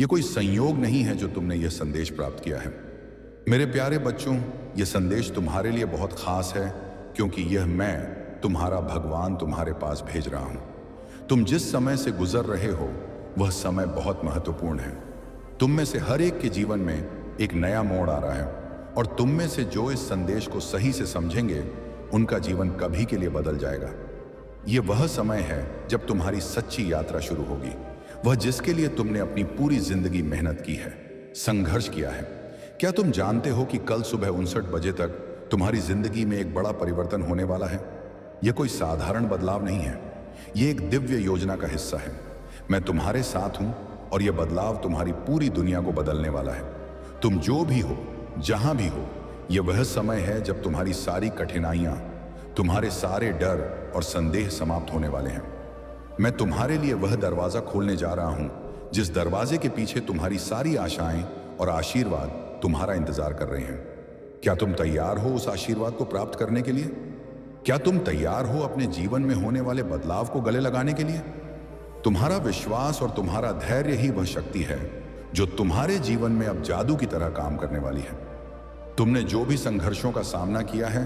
ये कोई संयोग नहीं है जो तुमने यह संदेश प्राप्त किया है। मेरे प्यारे बच्चों, यह संदेश तुम्हारे लिए बहुत खास है, क्योंकि यह मैं तुम्हारा भगवान तुम्हारे पास भेज रहा हूं। तुम जिस समय से गुजर रहे हो वह समय बहुत महत्वपूर्ण है। तुम में से हर एक के जीवन में एक नया मोड़ आ रहा है, और तुम में से जो इस संदेश को सही से समझेंगे उनका जीवन कभी के लिए बदल जाएगा। यह वह समय है जब तुम्हारी सच्ची यात्रा शुरू होगी, वह जिसके लिए तुमने अपनी पूरी जिंदगी मेहनत की है, संघर्ष किया है। क्या तुम जानते हो कि कल सुबह 59 बजे तक तुम्हारी जिंदगी में एक बड़ा परिवर्तन होने वाला है? यह कोई साधारण बदलाव नहीं है, यह एक दिव्य योजना का हिस्सा है। मैं तुम्हारे साथ हूं और यह बदलाव तुम्हारी पूरी दुनिया को बदलने वाला है। तुम जो भी हो, जहां भी हो, यह वह समय है जब तुम्हारी सारी कठिनाइयां, तुम्हारे सारे डर और संदेह समाप्त होने वाले हैं। मैं तुम्हारे लिए वह दरवाजा खोलने जा रहा हूं जिस दरवाजे के पीछे तुम्हारी सारी आशाएं और आशीर्वाद तुम्हारा इंतजार कर रहे हैं। क्या तुम तैयार हो उस आशीर्वाद को प्राप्त करने के लिए? क्या तुम तैयार हो अपने जीवन में होने वाले बदलाव को गले लगाने के लिए? तुम्हारा विश्वास और तुम्हारा धैर्य ही वह शक्ति है जो तुम्हारे जीवन में अब जादू की तरह काम करने वाली है। तुमने जो भी संघर्षों का सामना किया है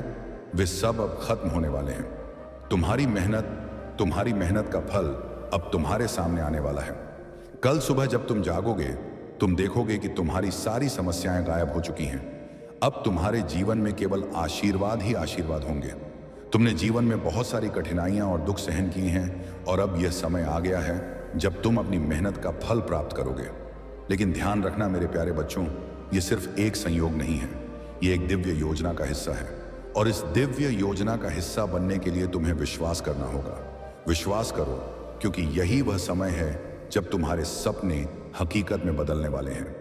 वे सब अब खत्म होने वाले हैं। तुम्हारी मेहनत का फल अब तुम्हारे सामने आने वाला है। कल सुबह जब तुम जागोगे, तुम देखोगे कि तुम्हारी सारी समस्याएं गायब हो चुकी हैं। अब तुम्हारे जीवन में केवल आशीर्वाद ही आशीर्वाद होंगे। तुमने जीवन में बहुत सारी कठिनाइयां और दुख सहन किए हैं, और अब यह समय आ गया है जब तुम अपनी मेहनत का फल प्राप्त करोगे। लेकिन ध्यान रखना मेरे प्यारे बच्चों, यह सिर्फ एक संयोग नहीं है, यह एक दिव्य योजना का हिस्सा है। और इस दिव्य योजना का हिस्सा बनने के लिए तुम्हें विश्वास करना होगा। विश्वास करो, क्योंकि यही वह समय है जब तुम्हारे सपने हकीकत में बदलने वाले हैं।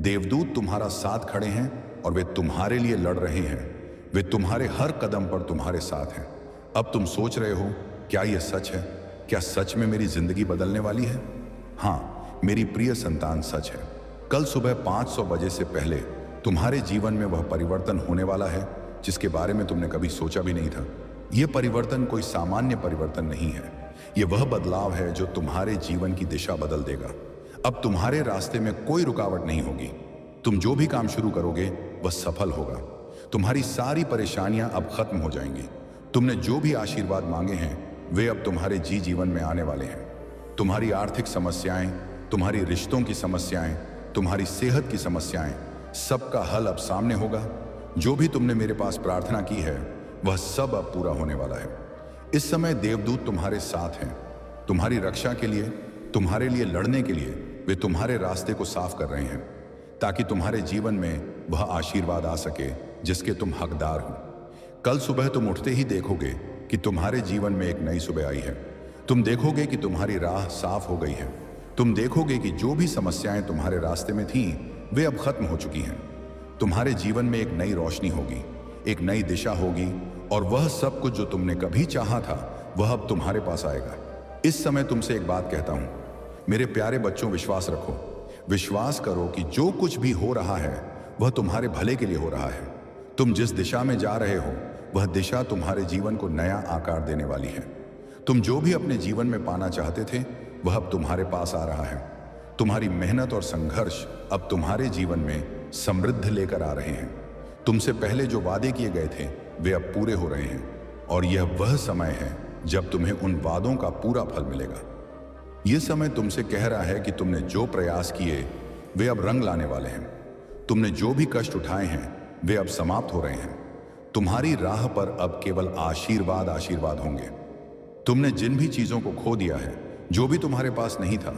देवदूत तुम्हारा साथ खड़े हैं और वे तुम्हारे लिए लड़ रहे हैं। वे तुम्हारे हर कदम पर तुम्हारे साथ हैं। अब तुम सोच रहे हो, क्या यह सच है? क्या सच में मेरी जिंदगी बदलने वाली है? हाँ, मेरी प्रिय संतान, सच है। कल सुबह 500 बजे से पहले तुम्हारे जीवन में वह परिवर्तन होने वाला है जिसके बारे में तुमने कभी सोचा भी नहीं था। यह परिवर्तन कोई सामान्य परिवर्तन नहीं है, यह वह बदलाव है जो तुम्हारे जीवन की दिशा बदल देगा। अब तुम्हारे रास्ते में कोई रुकावट नहीं होगी। तुम जो भी काम शुरू करोगे वह सफल होगा। तुम्हारी सारी परेशानियां अब खत्म हो जाएंगी। तुमने जो भी आशीर्वाद मांगे हैं वे अब तुम्हारे जीवन में आने वाले हैं। तुम्हारी आर्थिक समस्याएं, तुम्हारी रिश्तों की समस्याएं, तुम्हारी सेहत की समस्याएं, सबका हल अब सामने होगा। जो भी तुमने मेरे पास प्रार्थना की है वह सब अब पूरा होने वाला है। इस समय देवदूत तुम्हारे साथ हैं, तुम्हारी रक्षा के लिए, तुम्हारे लिए लड़ने के लिए। वे तुम्हारे रास्ते को साफ कर रहे हैं ताकि तुम्हारे जीवन में वह आशीर्वाद आ सके जिसके तुम हकदार हो। कल सुबह तुम उठते ही देखोगे कि तुम्हारे जीवन में एक नई सुबह आई है। तुम देखोगे कि तुम्हारी राह साफ हो गई है। तुम देखोगे कि जो भी समस्याएं तुम्हारे रास्ते में थीं वे अब खत्म हो चुकी हैं। तुम्हारे जीवन में एक नई रोशनी होगी, एक नई दिशा होगी, और वह सब कुछ जो तुमने कभी चाहा था वह अब तुम्हारे पास आएगा। इस समय तुमसे एक बात कहता हूं, मेरे प्यारे बच्चों, विश्वास रखो। विश्वास करो कि जो कुछ भी हो रहा है वह तुम्हारे भले के लिए हो रहा है। तुम जिस दिशा में जा रहे हो वह दिशा तुम्हारे जीवन को नया आकार देने वाली है। तुम जो भी अपने जीवन में पाना चाहते थे वह अब तुम्हारे पास आ रहा है। तुम्हारी मेहनत और संघर्ष अब तुम्हारे जीवन में समृद्धि लेकर आ रहे हैं। तुमसे पहले जो वादे किए गए थे वे अब पूरे हो रहे हैं, और यह वह समय है जब तुम्हें उन वादों का पूरा फल मिलेगा। यह समय तुमसे कह रहा है कि तुमने जो प्रयास किए वे अब रंग लाने वाले हैं। तुमने जो भी कष्ट उठाए हैं वे अब समाप्त हो रहे हैं। तुम्हारी राह पर अब केवल आशीर्वाद आशीर्वाद होंगे। तुमने जिन भी चीजों को खो दिया है, जो भी तुम्हारे पास नहीं था,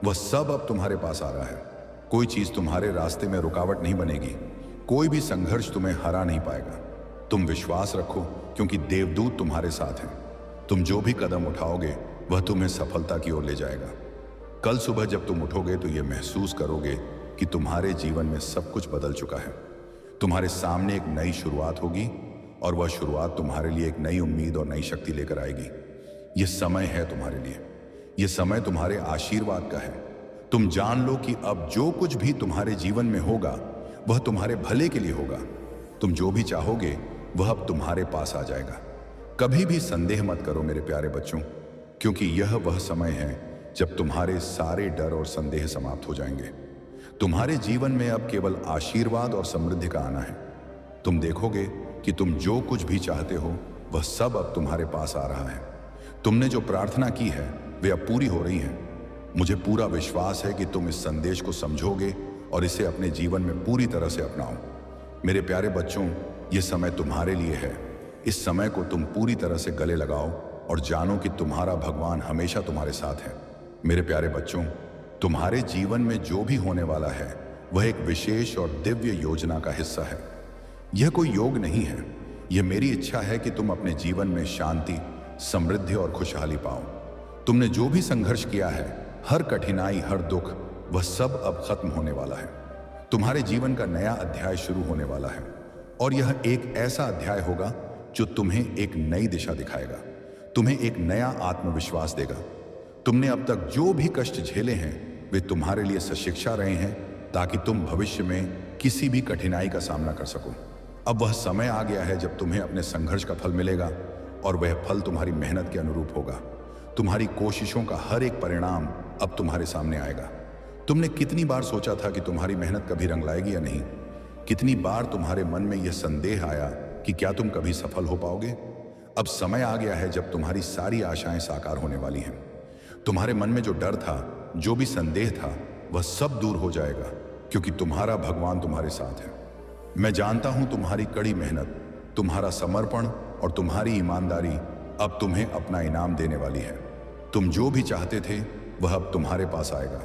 वह सब अब तुम्हारे पास आ रहा है। कोई चीज तुम्हारे रास्ते में रुकावट नहीं बनेगी। कोई भी संघर्ष तुम्हें हरा नहीं पाएगा। तुम विश्वास रखो, क्योंकि देवदूत तुम्हारे साथ हैं। तुम जो भी कदम उठाओगे वह तुम्हें सफलता की ओर ले जाएगा। कल सुबह जब तुम उठोगे तो यह महसूस करोगे कि तुम्हारे जीवन में सब कुछ बदल चुका है। तुम्हारे सामने एक नई शुरुआत होगी, और वह शुरुआत तुम्हारे लिए एक नई उम्मीद और नई शक्ति लेकर आएगी। यह समय है तुम्हारे लिए, यह समय तुम्हारे आशीर्वाद का है। तुम जान लो कि अब जो कुछ भी तुम्हारे जीवन में होगा वह तुम्हारे भले के लिए होगा। तुम जो भी चाहोगे वह अब तुम्हारे पास आ जाएगा। कभी भी संदेह मत करो मेरे प्यारे बच्चों, क्योंकि यह वह समय है जब तुम्हारे सारे डर और संदेह समाप्त हो जाएंगे। तुम्हारे जीवन में अब केवल आशीर्वाद और समृद्धि का आना है। तुम देखोगे कि तुम जो कुछ भी चाहते हो वह सब अब तुम्हारे पास आ रहा है। तुमने जो प्रार्थना की है वे अब पूरी हो रही हैं। मुझे पूरा विश्वास है कि तुम इस संदेश को समझोगे और इसे अपने जीवन में पूरी तरह से अपनाओ। मेरे प्यारे बच्चों, ये समय तुम्हारे लिए है। इस समय को तुम पूरी तरह से गले लगाओ और जानो कि तुम्हारा भगवान हमेशा तुम्हारे साथ है। मेरे प्यारे बच्चों, तुम्हारे जीवन में जो भी होने वाला है वह एक विशेष और दिव्य योजना का हिस्सा है। यह कोई योग नहीं है, यह मेरी इच्छा है कि तुम अपने जीवन में शांति, समृद्धि और खुशहाली पाओ। तुमने जो भी संघर्ष किया है, हर कठिनाई, हर दुख, वह सब अब खत्म होने वाला है। तुम्हारे जीवन का नया अध्याय शुरू होने वाला है और यह एक ऐसा अध्याय होगा जो तुम्हें एक नई दिशा दिखाएगा, तुम्हें एक नया आत्मविश्वास देगा। तुमने अब तक जो भी कष्ट झेले हैं वे तुम्हारे लिए सशिक्षा रहे हैं ताकि तुम भविष्य में किसी भी कठिनाई का सामना कर सको। अब वह समय आ गया है जब तुम्हें अपने संघर्ष का फल मिलेगा और वह फल तुम्हारी मेहनत के अनुरूप होगा। तुम्हारी कोशिशों का हर एक परिणाम अब तुम्हारे सामने आएगा। तुमने कितनी बार सोचा था कि तुम्हारी मेहनत कभी रंग लाएगी या नहीं? कितनी बार तुम्हारे मन में यह संदेह आया कि क्या तुम कभी सफल हो पाओगे? अब समय आ गया है जब तुम्हारी सारी आशाएं साकार होने वाली हैं। तुम्हारे मन में जो डर था, जो भी संदेह था, वह सब दूर हो जाएगा क्योंकि तुम्हारा भगवान तुम्हारे साथ है। मैं जानता हूं तुम्हारी कड़ी मेहनत, तुम्हारा समर्पण और तुम्हारी ईमानदारी अब तुम्हें अपना इनाम देने वाली है। तुम जो भी चाहते थे वह अब तुम्हारे पास आएगा।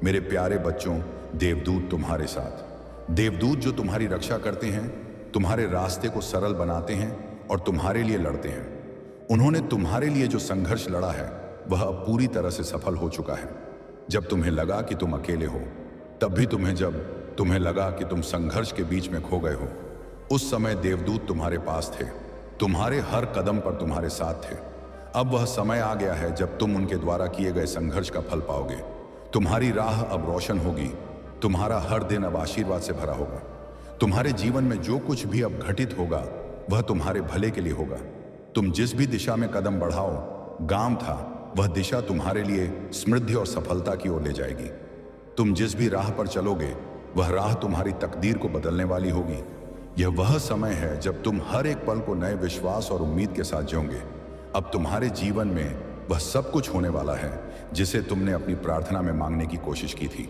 मेरे प्यारे बच्चों, देवदूत तुम्हारे साथ, देवदूत जो तुम्हारी रक्षा करते हैं, तुम्हारे रास्ते को सरल बनाते हैं और तुम्हारे लिए लड़ते हैं। उन्होंने तुम्हारे लिए जो संघर्ष लड़ा है वह अब पूरी तरह से सफल हो चुका है। जब तुम्हें लगा कि तुम अकेले हो, तब भी जब तुम्हें लगा कि तुम संघर्ष के बीच में खो गए हो, उस समय देवदूत तुम्हारे पास थे, तुम्हारे हर कदम पर तुम्हारे साथ थे। अब वह समय आ गया है जब तुम उनके द्वारा किए गए संघर्ष का फल पाओगे। तुम्हारी राह अब रोशन होगी, तुम्हारा हर दिन अब आशीर्वाद से भरा होगा। तुम्हारे जीवन में जो कुछ भी अब घटित होगा वह तुम्हारे भले के लिए होगा। तुम जिस भी दिशा में कदम बढ़ाओ, गांव था, वह दिशा तुम्हारे लिए समृद्धि और सफलता की ओर ले जाएगी। तुम जिस भी राह पर चलोगे वह राह तुम्हारी तकदीर को बदलने वाली होगी। यह वह समय है जब तुम हर एक पल को नए विश्वास और उम्मीद के साथ जियोगे। अब तुम्हारे जीवन में वह सब कुछ होने वाला है जिसे तुमने अपनी प्रार्थना में मांगने की कोशिश की थी।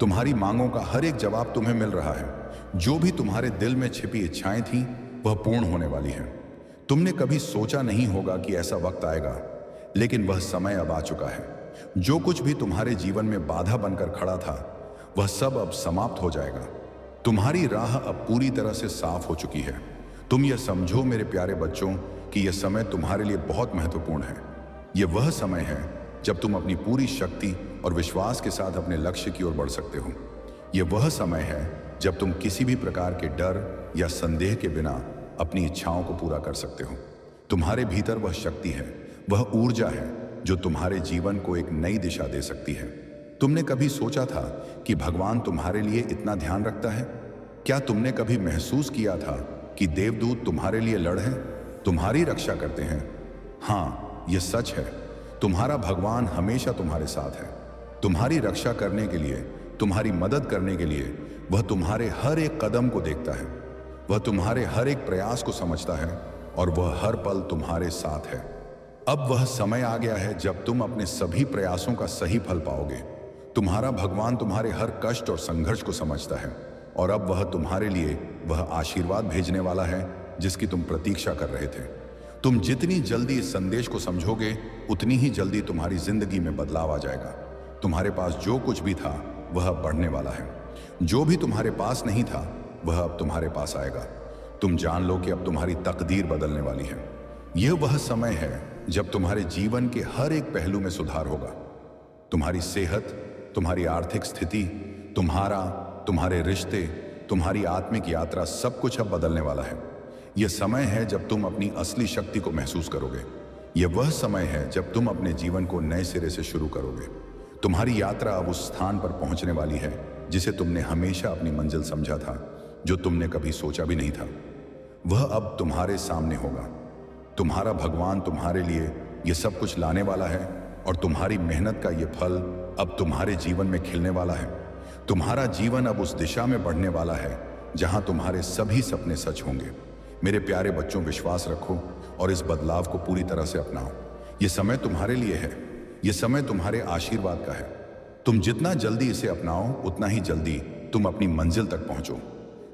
तुम्हारी मांगों का हर एक जवाब तुम्हें मिल रहा है। जो भी तुम्हारे दिल में छिपी इच्छाएं थीं वह पूर्ण होने वाली हैं। तुमने कभी सोचा नहीं होगा कि ऐसा वक्त आएगा, लेकिन वह समय अब आ चुका है। जो कुछ भी तुम्हारे जीवन में बाधा बनकर खड़ा था वह सब अब समाप्त हो जाएगा। तुम्हारी राह अब पूरी तरह से साफ हो चुकी है। तुम यह समझो मेरे प्यारे बच्चों कि यह समय तुम्हारे लिए बहुत महत्वपूर्ण है। यह वह समय है जब तुम अपनी पूरी शक्ति और विश्वास के साथ अपने लक्ष्य की ओर बढ़ सकते हो। यह वह समय है जब तुम किसी भी प्रकार के डर या संदेह के बिना अपनी इच्छाओं को पूरा कर सकते हो। तुम्हारे भीतर वह शक्ति है, वह ऊर्जा है जो तुम्हारे जीवन को एक नई दिशा दे सकती है। तुमने कभी सोचा था कि भगवान तुम्हारे लिए इतना ध्यान रखता है? क्या तुमने कभी महसूस किया था कि देवदूत तुम्हारे लिए लड़ हैं, तुम्हारी रक्षा करते हैं? हाँ, यह सच है। तुम्हारा भगवान हमेशा तुम्हारे साथ है। तुम्हारी रक्षा करने के लिए, तुम्हारी मदद करने के लिए वह तुम्हारे हर एक कदम को देखता है। वह तुम्हारे हर एक प्रयास को समझता है और वह हर पल तुम्हारे साथ है। अब वह समय आ गया है जब तुम अपने सभी प्रयासों का सही फल पाओगे। तुम्हारा भगवान तुम्हारे हर कष्ट और संघर्ष को समझता है और अब वह तुम्हारे लिए वह आशीर्वाद भेजने वाला है जिसकी तुम प्रतीक्षा कर रहे थे। तुम जितनी जल्दी इस संदेश को समझोगे उतनी ही जल्दी तुम्हारी जिंदगी में बदलाव आ जाएगा। तुम्हारे पास जो कुछ भी था वह अब बढ़ने वाला है। जो भी तुम्हारे पास नहीं था वह अब तुम्हारे पास आएगा। तुम जान लो कि अब तुम्हारी तकदीर बदलने वाली है। यह वह समय है जब तुम्हारे जीवन के हर एक पहलू में सुधार होगा। तुम्हारी सेहत, तुम्हारी आर्थिक स्थिति, तुम्हारे रिश्ते, तुम्हारी आत्मिक यात्रा, सब कुछ अब बदलने वाला है। यह समय है जब तुम अपनी असली शक्ति को महसूस करोगे। यह वह समय है जब तुम अपने जीवन को नए सिरे से शुरू करोगे। तुम्हारी यात्रा अब उस स्थान पर पहुंचने वाली है जिसे तुमने हमेशा अपनी मंजिल समझा था, जो तुमने कभी सोचा भी नहीं था। वह अब तुम्हारे सामने होगा। तुम्हारा भगवान तुम्हारे लिए यह सब कुछ लाने वाला है और तुम्हारी मेहनत का यह फल अब तुम्हारे जीवन में खिलने वाला है। तुम्हारा जीवन अब उस दिशा में बढ़ने वाला है जहां तुम्हारे सभी सपने सच होंगे। मेरे प्यारे बच्चों, विश्वास रखो और इस बदलाव को पूरी तरह से अपनाओ। ये समय तुम्हारे लिए है, ये समय तुम्हारे आशीर्वाद का है। तुम जितना जल्दी इसे अपनाओ उतना ही जल्दी तुम अपनी मंजिल तक पहुंचो।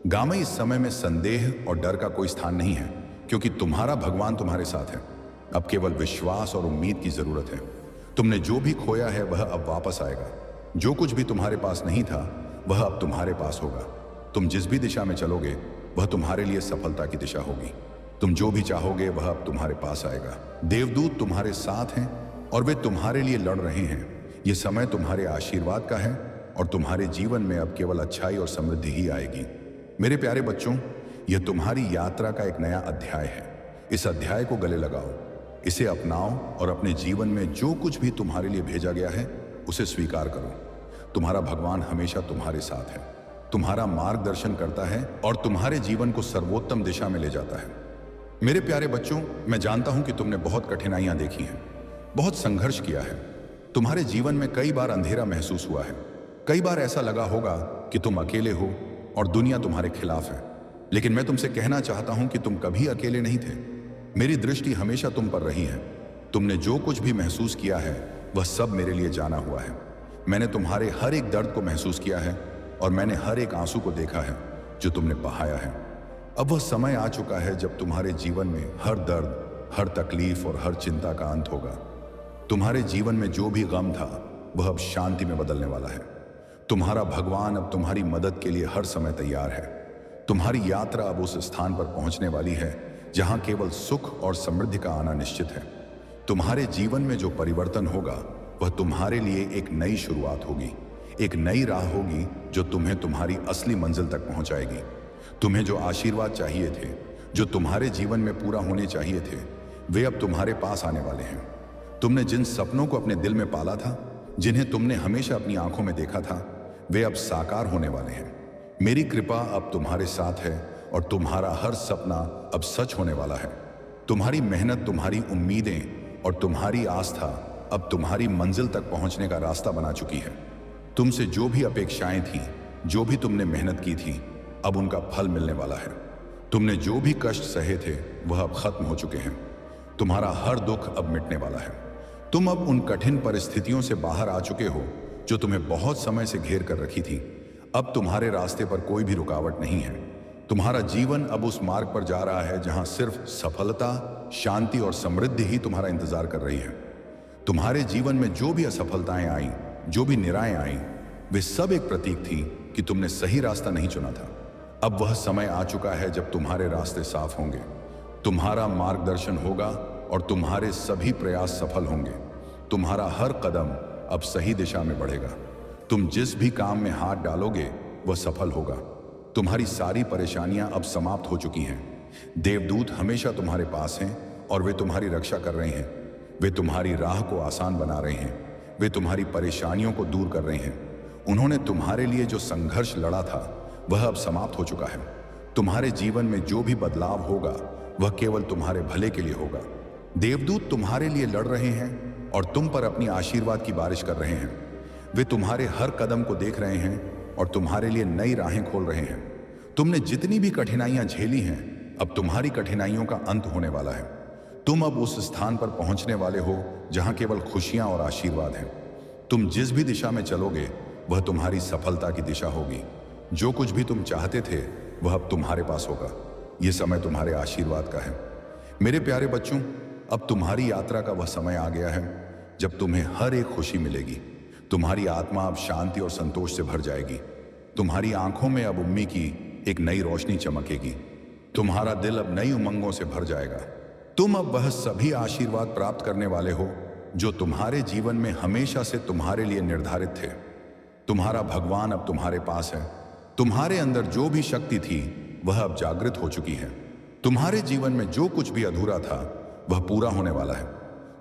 गांव में इस समय में संदेह और डर का कोई स्थान नहीं है, क्योंकि तुम्हारा भगवान तुम्हारे साथ है। अब केवल विश्वास और उम्मीद की जरूरत है। तुमने जो भी खोया है वह अब वापस आएगा। जो कुछ भी तुम्हारे पास नहीं था वह अब तुम्हारे पास होगा। तुम जिस भी दिशा में चलोगे वह तुम्हारे लिए सफलता की दिशा होगी। तुम जो भी चाहोगे वह अब तुम्हारे पास आएगा। देवदूत तुम्हारे साथ हैं और वे तुम्हारे लिए लड़ रहे हैं। ये समय तुम्हारे आशीर्वाद का है और तुम्हारे जीवन में अब केवल अच्छाई और समृद्धि ही आएगी। मेरे प्यारे बच्चों, यह तुम्हारी यात्रा का एक नया अध्याय है। इस अध्याय को गले लगाओ, इसे अपनाओ और अपने जीवन में जो कुछ भी तुम्हारे लिए भेजा गया है उसे स्वीकार करो। तुम्हारा भगवान हमेशा तुम्हारे साथ है, तुम्हारा मार्गदर्शन करता है और तुम्हारे जीवन को सर्वोत्तम दिशा में ले जाता है। मेरे प्यारे बच्चों, मैं जानता हूं कि तुमने बहुत कठिनाइयां देखी हैं, बहुत संघर्ष किया है। तुम्हारे जीवन में कई बार अंधेरा महसूस हुआ है। कई बार ऐसा लगा होगा कि तुम अकेले हो और दुनिया तुम्हारे खिलाफ है। लेकिन मैं तुमसे कहना चाहता हूं कि तुम कभी अकेले नहीं थे। मेरी दृष्टि हमेशा तुम पर रही है। तुमने जो कुछ भी महसूस किया है वह सब मेरे लिए जाना हुआ है। मैंने तुम्हारे हर एक दर्द को महसूस किया है और मैंने हर एक आंसू को देखा है जो तुमने बहाया है। अब वह समय आ चुका है जब तुम्हारे जीवन में हर दर्द, हर तकलीफ और हर चिंता का अंत होगा। तुम्हारे जीवन में जो भी गम था वह अब शांति में बदलने वाला है। तुम्हारा भगवान अब तुम्हारी मदद के लिए हर समय तैयार है। तुम्हारी यात्रा अब उस स्थान पर पहुंचने वाली है जहां केवल सुख और समृद्धि का आना निश्चित है। तुम्हारे जीवन में जो परिवर्तन होगा वह तुम्हारे लिए एक नई शुरुआत होगी, एक नई राह होगी जो तुम्हें तुम्हारी असली मंजिल तक पहुंचाएगी। तुम्हें जो आशीर्वाद चाहिए थे, जो तुम्हारे जीवन में पूरा होने चाहिए थे, वे अब तुम्हारे पास आने वाले हैं। तुमने जिन सपनों को अपने दिल में पाला था, जिन्हें तुमने हमेशा अपनी आंखों में देखा था, वे अब साकार होने वाले हैं। मेरी कृपा अब तुम्हारे साथ है और तुम्हारा हर सपना अब सच होने वाला है। तुम्हारी मेहनत, तुम्हारी उम्मीदें और तुम्हारी आस्था अब तुम्हारी मंजिल तक पहुंचने का रास्ता बना चुकी है। तुमसे जो भी अपेक्षाएं थीं, जो भी तुमने मेहनत की थी, अब उनका फल मिलने वाला है। तुमने जो भी कष्ट सहे थे वह अब खत्म हो चुके हैं। तुम्हारा हर दुख अब मिटने वाला है। तुम अब उन कठिन परिस्थितियों से बाहर आ चुके हो जो तुम्हें बहुत समय से घेर कर रखी थी। अब तुम्हारे रास्ते पर कोई भी रुकावट नहीं है। तुम्हारा जीवन अब उस मार्ग पर जा रहा है जहां सिर्फ सफलता, शांति और समृद्धि ही तुम्हारा इंतजार कर रही है। तुम्हारे जीवन में जो भी असफलताएं आईं, जो भी निराएं आईं, वे सब एक प्रतीक थी कि तुमने सही रास्ता नहीं चुना था। अब वह समय आ चुका है जब तुम्हारे रास्ते साफ होंगे, तुम्हारा मार्गदर्शन होगा और तुम्हारे सभी प्रयास सफल होंगे। तुम्हारा हर कदम अब सही दिशा में बढ़ेगा। तुम जिस भी काम में हाथ डालोगे वह सफल होगा। तुम्हारी सारी परेशानियां अब समाप्त हो चुकी हैं। देवदूत हमेशा तुम्हारे पास हैं और वे तुम्हारी रक्षा कर रहे हैं। वे तुम्हारी राह को आसान बना रहे हैं। वे तुम्हारी परेशानियों को दूर कर रहे हैं। उन्होंने तुम्हारे लिए जो संघर्ष लड़ा था वह अब समाप्त हो चुका है। तुम्हारे जीवन में जो भी बदलाव होगा वह केवल तुम्हारे भले के लिए होगा। देवदूत तुम्हारे लिए लड़ रहे हैं और तुम पर अपनी आशीर्वाद की बारिश कर रहे हैं। वे तुम्हारे हर कदम को देख रहे हैं और तुम्हारे लिए नई राहें खोल रहे हैं। तुमने जितनी भी कठिनाइयां झेली हैं, अब तुम्हारी कठिनाइयों का अंत होने वाला है। तुम अब उस स्थान पर पहुंचने वाले हो जहां केवल खुशियां और आशीर्वाद हैं। तुम जिस भी दिशा में चलोगे वह तुम्हारी सफलता की दिशा होगी। जो कुछ भी तुम चाहते थे वह अब तुम्हारे पास होगा। यह समय तुम्हारे आशीर्वाद का है। मेरे प्यारे बच्चों, अब तुम्हारी यात्रा का वह समय आ गया है जब तुम्हें हर एक खुशी मिलेगी। तुम्हारी आत्मा अब शांति और संतोष से भर जाएगी। तुम्हारी आंखों में अब उम्मीद की एक नई रोशनी चमकेगी। तुम्हारा दिल अब नई उमंगों से भर जाएगा। तुम अब वह सभी आशीर्वाद प्राप्त करने वाले हो जो तुम्हारे जीवन में हमेशा से तुम्हारे लिए निर्धारित थे। तुम्हारा भगवान अब तुम्हारे पास है। तुम्हारे अंदर जो भी शक्ति थी वह अब जागृत हो चुकी है। तुम्हारे जीवन में जो कुछ भी अधूरा था वह पूरा होने वाला है।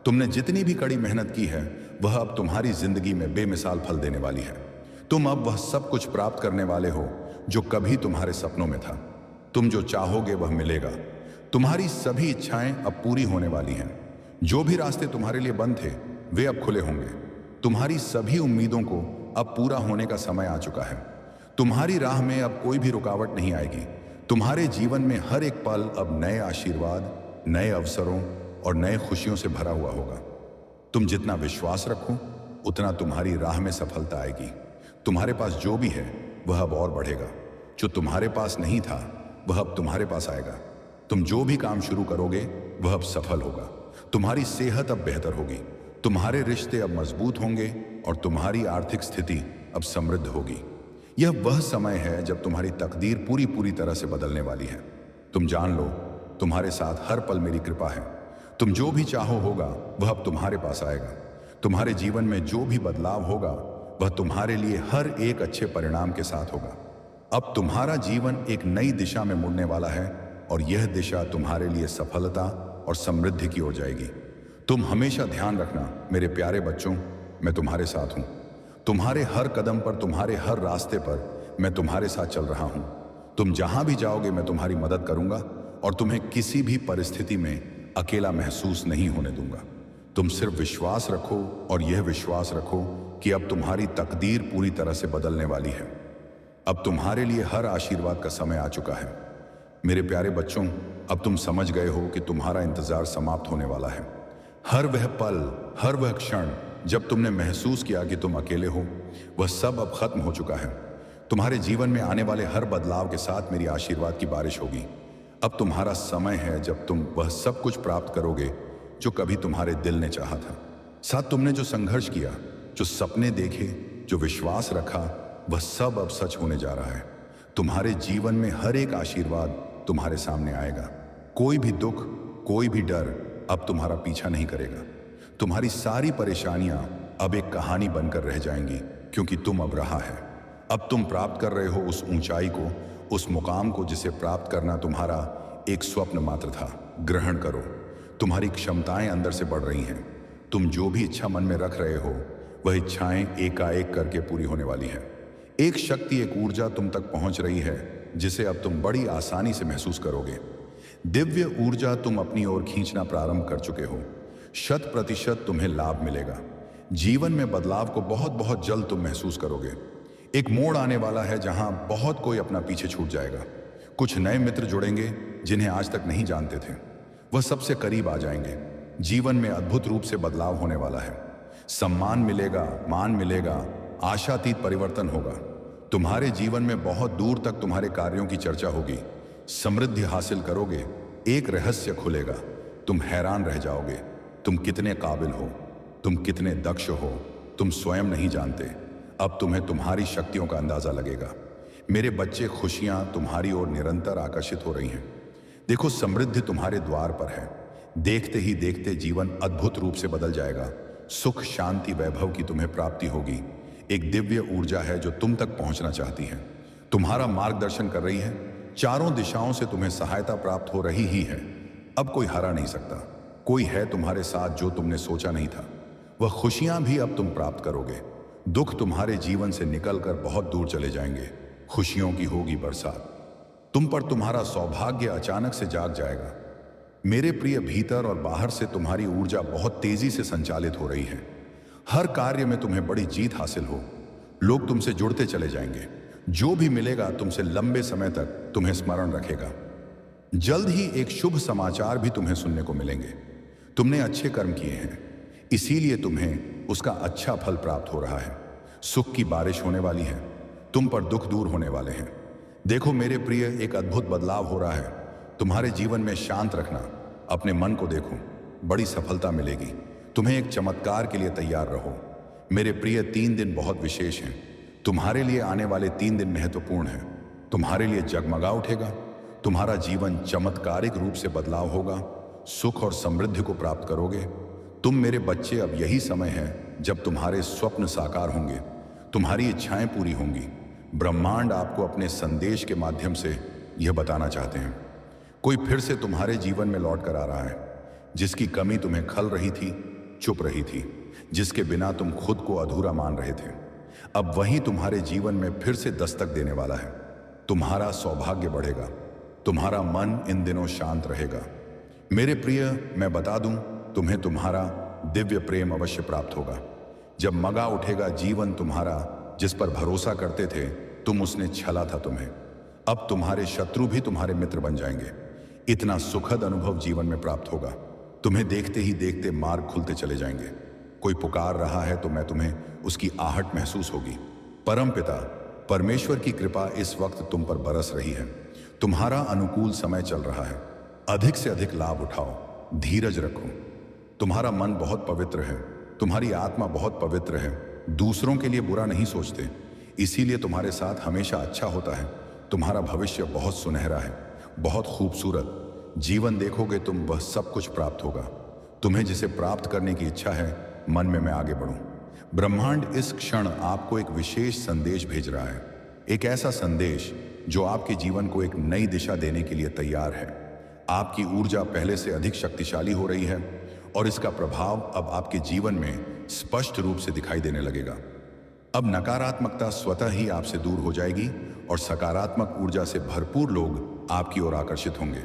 तुमने जितनी भी कड़ी मेहनत की है वह अब तुम्हारी जिंदगी में बेमिसाल फल देने वाली है। तुम अब वह सब कुछ प्राप्त करने वाले हो जो कभी तुम्हारे सपनों में था। तुम जो चाहोगे वह मिलेगा। तुम्हारी सभी इच्छाएं अब पूरी होने वाली हैं। जो भी रास्ते तुम्हारे लिए बंद थे वे अब खुले होंगे। तुम्हारी सभी उम्मीदों को अब पूरा होने का समय आ चुका है। तुम्हारी राह में अब कोई भी रुकावट नहीं आएगी। तुम्हारे जीवन में हर एक पल अब नए आशीर्वाद, नए अवसरों और नए खुशियों से भरा हुआ होगा। तुम जितना विश्वास रखो, उतना तुम्हारी राह में सफलता आएगी। तुम्हारे पास जो भी है वह अब और बढ़ेगा। जो तुम्हारे पास नहीं था वह अब तुम्हारे पास आएगा। तुम जो भी काम शुरू करोगे वह अब सफल होगा। तुम्हारी सेहत अब बेहतर होगी, तुम्हारे रिश्ते अब मजबूत होंगे और तुम्हारी आर्थिक स्थिति अब समृद्ध होगी। यह वह समय है जब तुम्हारी तकदीर पूरी तरह से बदलने वाली है। तुम जान लो, तुम्हारे साथ हर पल मेरी कृपा है। तुम जो भी चाहो होगा वह अब तुम्हारे पास आएगा। तुम्हारे जीवन में जो भी बदलाव होगा वह तुम्हारे लिए हर एक अच्छे परिणाम के साथ होगा। अब तुम्हारा जीवन एक नई दिशा में मुड़ने वाला है और यह दिशा तुम्हारे लिए सफलता और समृद्धि की ओर जाएगी। तुम हमेशा ध्यान रखना मेरे प्यारे बच्चों, मैं तुम्हारे साथ हूं। तुम्हारे हर कदम पर, तुम्हारे हर रास्ते पर मैं तुम्हारे साथ चल रहा हूं। तुम जहां भी जाओगे मैं तुम्हारी मदद करूंगा और तुम्हें किसी भी परिस्थिति में अकेला महसूस नहीं होने दूंगा। तुम सिर्फ विश्वास रखो और यह विश्वास रखो कि अब तुम्हारी तकदीर पूरी तरह से बदलने वाली है। अब तुम्हारे लिए हर आशीर्वाद का समय आ चुका है। मेरे प्यारे बच्चों, अब तुम समझ गए हो कि तुम्हारा इंतजार समाप्त होने वाला है। हर वह पल, हर वह क्षण जब तुमने महसूस किया कि तुम अकेले हो, वह सब अब खत्म हो चुका है। तुम्हारे जीवन में आने वाले हर बदलाव के साथ मेरी आशीर्वाद की बारिश होगी। अब तुम्हारा समय है जब तुम वह सब कुछ प्राप्त करोगे जो कभी तुम्हारे दिल ने चाहा था। साथ तुमने जो संघर्ष किया, जो सपने देखे, जो विश्वास रखा, वह सब अब सच होने जा रहा है। तुम्हारे जीवन में हर एक आशीर्वाद तुम्हारे सामने आएगा। कोई भी दुख, कोई भी डर अब तुम्हारा पीछा नहीं करेगा। तुम्हारी सारी परेशानियां अब एक कहानी बनकर रह जाएंगी, क्योंकि तुम अब रहा है। अब तुम प्राप्त कर रहे हो उस ऊंचाई को, उस मुकाम को जिसे प्राप्त करना तुम्हारा एक स्वप्न मात्र था। ग्रहण करो, तुम्हारी क्षमताएं अंदर से बढ़ रही हैं। तुम जो भी इच्छा मन में रख रहे हो वह इच्छाएं एकाएक करके पूरी होने वाली है। एक शक्ति, एक ऊर्जा तुम तक पहुंच रही है जिसे अब तुम बड़ी आसानी से महसूस करोगे। दिव्य ऊर्जा तुम अपनी ओर खींचना प्रारंभ कर चुके हो। 100% तुम्हें लाभ मिलेगा। जीवन में बदलाव को बहुत जल्द तुम महसूस करोगे। एक मोड़ आने वाला है जहां बहुत कोई अपना पीछे छूट जाएगा। कुछ नए मित्र जुड़ेंगे जिन्हें आज तक नहीं जानते थे, वह सबसे करीब आ जाएंगे। जीवन में अद्भुत रूप से बदलाव होने वाला है। सम्मान मिलेगा, मान मिलेगा, आशातीत परिवर्तन होगा। तुम्हारे जीवन में बहुत दूर तक तुम्हारे कार्यों की चर्चा होगी। समृद्धि हासिल करोगे, एक रहस्य खुलेगा। तुम हैरान रह जाओगे। तुम कितने काबिल हो, तुम कितने दक्ष हो, तुम स्वयं नहीं जानते। अब तुम्हें तुम्हारी शक्तियों का अंदाजा लगेगा। मेरे बच्चे, खुशियां तुम्हारी ओर निरंतर आकर्षित हो रही हैं। देखो, समृद्धि तुम्हारे द्वार पर है। देखते ही देखते जीवन अद्भुत रूप से बदल जाएगा। सुख, शांति, वैभव की तुम्हें प्राप्ति होगी। एक दिव्य ऊर्जा है जो तुम तक पहुंचना चाहती है, तुम्हारा मार्गदर्शन कर रही है। चारों दिशाओं से तुम्हें सहायता प्राप्त हो रही ही है। अब कोई हरा नहीं सकता। कोई है तुम्हारे साथ जो तुमने सोचा नहीं था। वह खुशियां भी अब तुम प्राप्त करोगे। दुख तुम्हारे जीवन से निकलकर बहुत दूर चले जाएंगे। खुशियों की होगी बरसात। तुम पर तुम्हारा सौभाग्य अचानक से जाग जाएगा। मेरे प्रिय, भीतर और बाहर से तुम्हारी ऊर्जा बहुत तेजी से संचालित हो रही है। हर कार्य में तुम्हें बड़ी जीत हासिल हो। लोग तुमसे जुड़ते चले जाएंगे। जो भी मिलेगा तुमसे लंबे समय तक तुम्हें स्मरण रखेगा। जल्द ही एक शुभ समाचार भी तुम्हें सुनने को मिलेंगे। तुमने अच्छे कर्म किए हैं, इसीलिए तुम्हें उसका अच्छा फल प्राप्त हो रहा है। सुख की बारिश होने वाली है। तुम पर दुख दूर होने वाले हैं। देखो मेरे प्रिय, एक अद्भुत बदलाव हो रहा है। तुम्हारे जीवन में शांत रखना, अपने मन को देखो, बड़ी सफलता मिलेगी। तुम्हें एक चमत्कार के लिए तैयार रहो। मेरे प्रिय, 3 दिन बहुत विशेष हैं। तुम्हारे लिए आने वाले 3 दिन महत्वपूर्ण हैं। तुम्हारे लिए जगमगा उठेगा। तुम्हारा जीवन चमत्कारिक रूप से बदलाव होगा। सुख और समृद्धि को प्राप्त करोगे। तुम मेरे बच्चे, अब यही समय है जब तुम्हारे स्वप्न साकार होंगे, तुम्हारी इच्छाएं पूरी होंगी। ब्रह्मांड आपको अपने संदेश के माध्यम से यह बताना चाहते हैं। कोई फिर से तुम्हारे जीवन में लौट कर आ रहा है, जिसकी कमी तुम्हें खल रही थी, चुप रही थी, जिसके बिना तुम खुद को अधूरा मान रहे थे। अब वही तुम्हारे जीवन में फिर से दस्तक देने वाला है। तुम्हारा सौभाग्य बढ़ेगा। तुम्हारा मन इन दिनों शांत रहेगा। मेरे प्रिय, मैं बता दूं, तुम्हें तुम्हारा दिव्य प्रेम अवश्य प्राप्त होगा। जब मगा उठेगा, जीवन तुम्हारा जिस पर भरोसा करते थे तुम, उसने छला था तुम्हें। अब तुम्हारे शत्रु भी तुम्हारे मित्र बन जाएंगे। इतना सुखद अनुभव जीवन में प्राप्त होगा। तुम्हें देखते ही देखते मार्ग खुलते चले जाएंगे। कोई पुकार रहा है तो मैं तुम्हें उसकी आहट महसूस होगी। परमपिता परमेश्वर की कृपा इस वक्त तुम पर बरस रही है। तुम्हारा अनुकूल समय चल रहा है। अधिक से अधिक लाभ उठाओ, धीरज रखो। तुम्हारा मन बहुत पवित्र है, तुम्हारी आत्मा बहुत पवित्र है, दूसरों के लिए बुरा नहीं सोचते, इसीलिए तुम्हारे साथ हमेशा अच्छा होता है। तुम्हारा भविष्य बहुत सुनहरा है, बहुत खूबसूरत। जीवन देखोगे तुम, वह सब कुछ प्राप्त होगा। तुम्हें जिसे प्राप्त करने की इच्छा है, मन में मैं आगे बढ़ूं। ब्रह्मांड इस क्षण आपको एक विशेष संदेश भेज रहा है, एक ऐसा संदेश जो आपके जीवन को एक नई दिशा देने के लिए तैयार है। आपकी ऊर्जा पहले से अधिक शक्तिशाली हो रही है और इसका प्रभाव अब आपके जीवन में स्पष्ट रूप से दिखाई देने लगेगा। अब नकारात्मकता स्वतः ही आपसे दूर हो जाएगी और सकारात्मक ऊर्जा से भरपूर लोग आपकी ओर आकर्षित होंगे।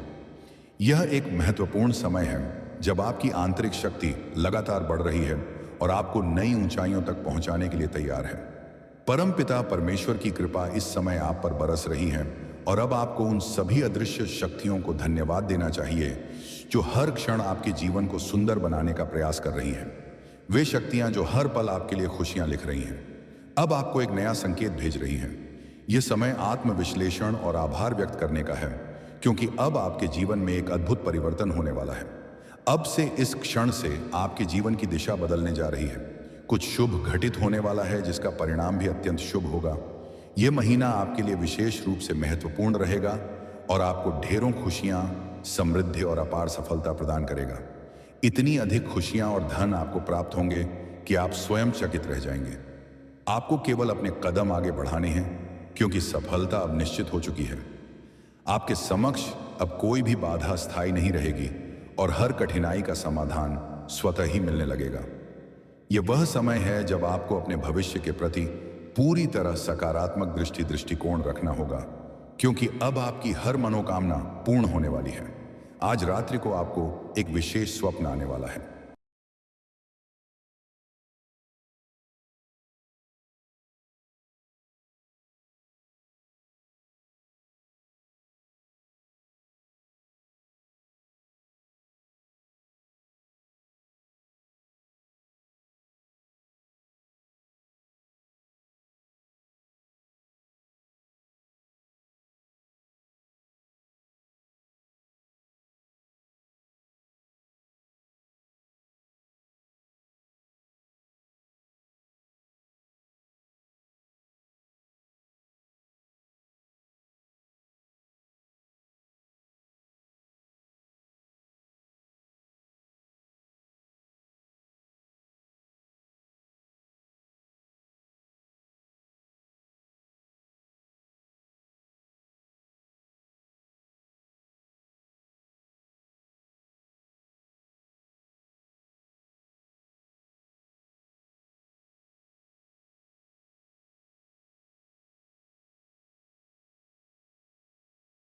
यह एक महत्वपूर्ण समय है जब आपकी आंतरिक शक्ति लगातार बढ़ रही है और आपको नई ऊंचाइयों तक पहुंचाने के लिए तैयार है। परमपिता परमेश्वर की कृपा इस समय आप पर बरस रही है और अब आपको उन सभी अदृश्य शक्तियों को धन्यवाद देना चाहिए जो हर क्षण आपके जीवन को सुंदर बनाने का प्रयास कर रही हैं। वे शक्तियां जो हर पल आपके लिए खुशियां लिख रही हैं, अब आपको एक नया संकेत भेज रही हैं। यह समय आत्मविश्लेषण और आभार व्यक्त करने का है, क्योंकि अब आपके जीवन में एक अद्भुत परिवर्तन होने वाला है। अब से इस क्षण से आपके जीवन की दिशा बदलने जा रही है। कुछ शुभ घटित होने वाला है जिसका परिणाम भी अत्यंत शुभ होगा। यह महीना आपके लिए विशेष रूप से महत्वपूर्ण रहेगा और आपको ढेरों खुशियां, समृद्धि और अपार सफलता प्रदान करेगा। इतनी अधिक खुशियां और धन आपको प्राप्त होंगे कि आप स्वयं चकित रह जाएंगे। आपको केवल अपने कदम आगे बढ़ाने हैं, क्योंकि सफलता अब निश्चित हो चुकी है। आपके समक्ष अब कोई भी बाधा स्थायी नहीं रहेगी और हर कठिनाई का समाधान स्वतः ही मिलने लगेगा। यह वह समय है जब आपको अपने भविष्य के प्रति पूरी तरह सकारात्मक दृष्टिकोण रखना होगा, क्योंकि अब आपकी हर मनोकामना पूर्ण होने वाली है। आज रात्रि को आपको एक विशेष स्वप्न आने वाला है।